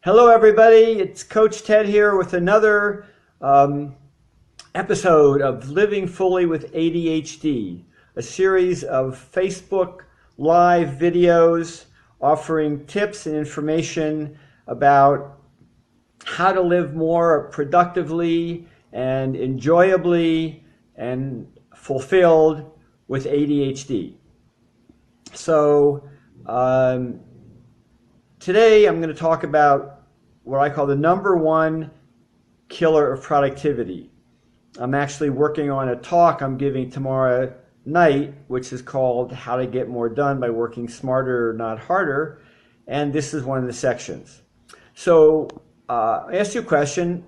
Hello, everybody. It's Coach Ted here with another episode of Living Fully with ADHD, a series of Facebook Live videos offering tips and information about how to live more productively and enjoyably and fulfilled with ADHD. So, today I'm going to talk about what I call the number one killer of productivity. I'm actually working on a talk I'm giving tomorrow night, which is called How to Get More Done by Working Smarter, Not Harder. And this is one of the sections. So I asked you a question.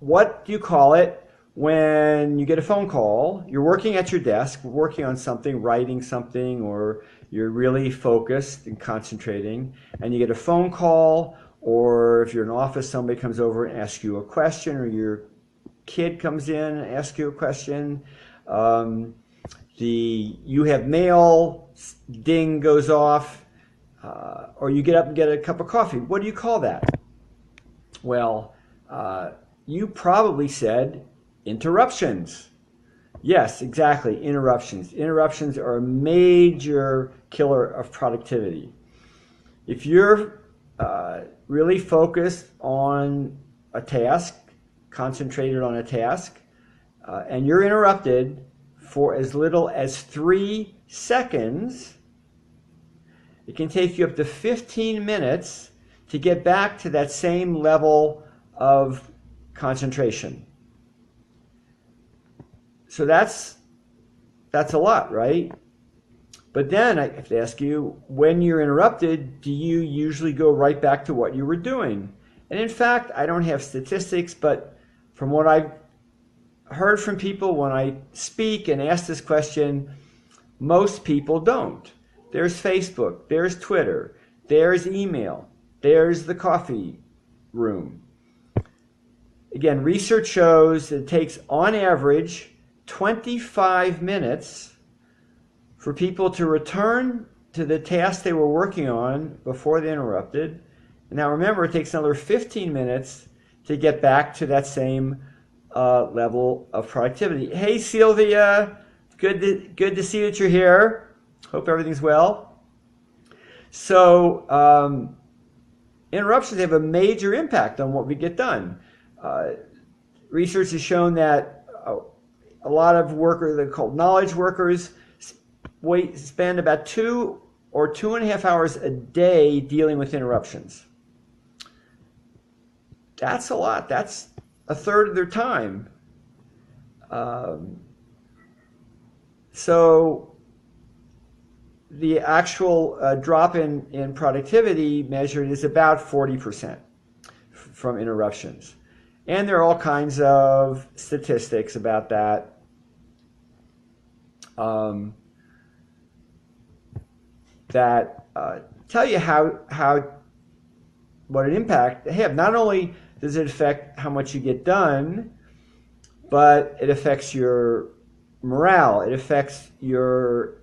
What do you call it when you get a phone call? You're working at your desk, working on something, writing something, or you're really focused and concentrating, and you get a phone call, or if you're in an office, somebody comes over and asks you a question, or your kid comes in and asks you a question. You have mail, ding goes off, or you get up and get a cup of coffee. What do you call that? Well, you probably said interruptions. Yes, exactly, interruptions. Interruptions are a major killer of productivity. If you're really focused on a task, concentrated on a task, and you're interrupted for as little as 3 seconds, it can take you up to 15 minutes to get back to that same level of concentration. So that's a lot, right? But then I have to ask you, when you're interrupted, do you usually go right back to what you were doing? And in fact, I don't have statistics, but from what I've heard from people when I speak and ask this question, most people don't. There's Facebook, there's Twitter, there's email, there's the coffee room. Again, research shows that it takes, on average, 25 minutes for people to return to the task they were working on before they interrupted. And now remember, it takes another 15 minutes to get back to that same level of productivity. Hey, Sylvia, good to see that you're here. Hope everything's well. So interruptions have a major impact on what we get done. Research has shown that a lot of workers, they're called knowledge workers, spend about 2 or 2.5 hours a day dealing with interruptions. That's a lot. That's a third of their time. So the actual drop in productivity measured is about 40% from interruptions. And there are all kinds of statistics about that. That tell you what an impact they have. Not only does it affect how much you get done, but it affects your morale. It affects your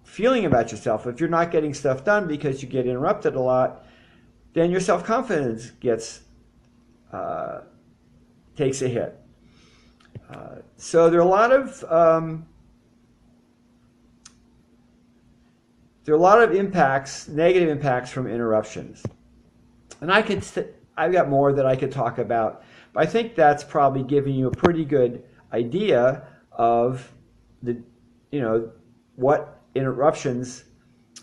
feeling about yourself. If you're not getting stuff done because you get interrupted a lot, then your self-confidence takes a hit. So there are a lot of impacts, negative impacts from interruptions. And I've got more that I could talk about, but I think that's probably giving you a pretty good idea of what interruptions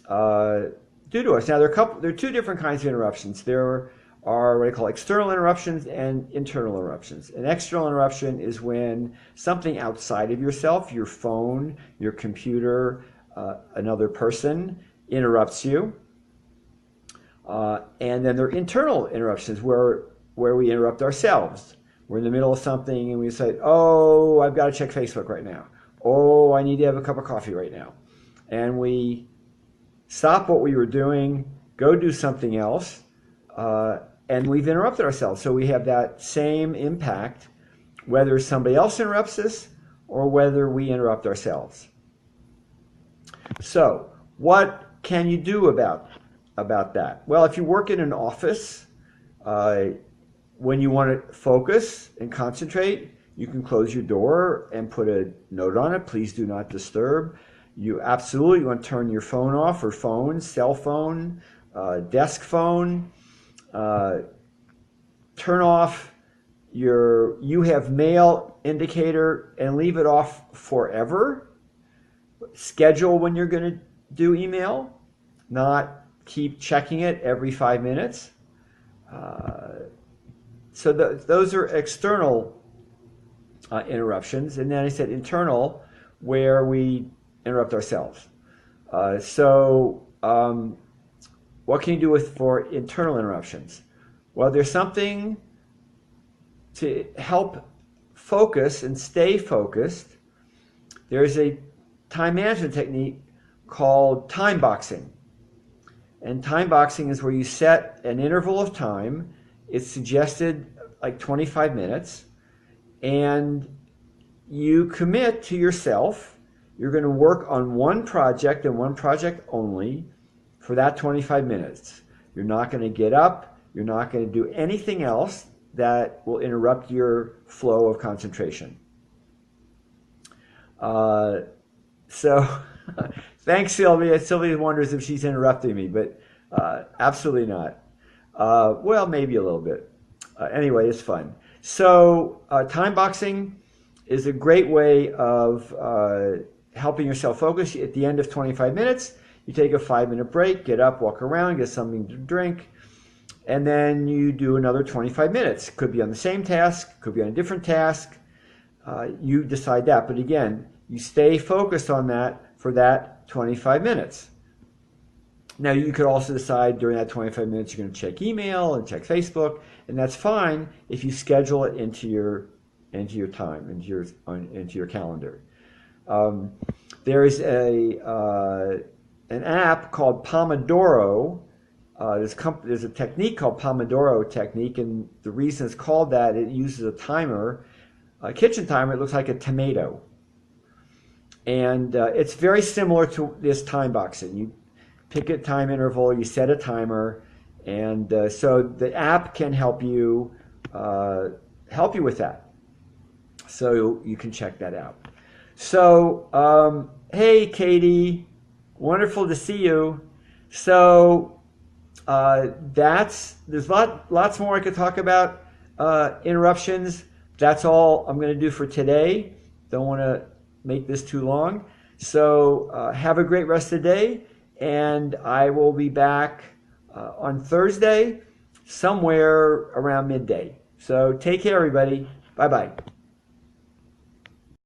do to us. Now there are 2 different kinds of interruptions. There are what I call external interruptions and internal interruptions. An external interruption is when something outside of yourself, your phone, your computer, another person interrupts you. And then there are internal interruptions where we interrupt ourselves. We're in the middle of something and we say, oh, I've got to check Facebook right now. Oh, I need to have a cup of coffee right now. And we stop what we were doing, go do something else, and we've interrupted ourselves. So we have that same impact, whether somebody else interrupts us or whether we interrupt ourselves. So what can you do about about that? Well, if you work in an office, when you want to focus and concentrate, you can close your door and put a note on it, please do not disturb. You absolutely want to turn your phone off, or phone, cell phone, desk phone. Turn off your you have mail indicator and leave it off forever. Schedule when you're going to do email, not keep checking it every 5 minutes. So those are external interruptions. And then I said internal, where we interrupt ourselves. What can you do for internal interruptions? Well, there's something to help focus and stay focused. There's a time management technique called time boxing. And time boxing is where you set an interval of time. It's suggested like 25 minutes. And you commit to yourself, you're going to work on one project and one project only for that 25 minutes. You're not going to get up. You're not going to do anything else that will interrupt your flow of concentration. Thanks, Sylvia. Sylvia wonders if she's interrupting me, but absolutely not. Well, maybe a little bit. Anyway, it's fun. So time boxing is a great way of helping yourself focus. At the end of 25 minutes, you take a 5-minute break, get up, walk around, get something to drink, and then you do another 25 minutes. Could be on the same task, could be on a different task. You decide that. But again, you stay focused on that for that 25 minutes. Now, you could also decide during that 25 minutes you're going to check email and check Facebook, and that's fine if you schedule it into your time, into your calendar. There is an app called Pomodoro. There's a technique called Pomodoro technique, and the reason it's called that, it uses a timer, a kitchen timer. It looks like a tomato, and it's very similar to this time boxing. You pick a time interval, you set a timer, and so the app can help you with that. So you can check that out. So hey, Katie, wonderful to see you. So there's lots more I could talk about interruptions. That's all I'm going to do for today. Don't want to make this too long. So have a great rest of the day, and I will be back on Thursday somewhere around midday. So take care, everybody. Bye-bye.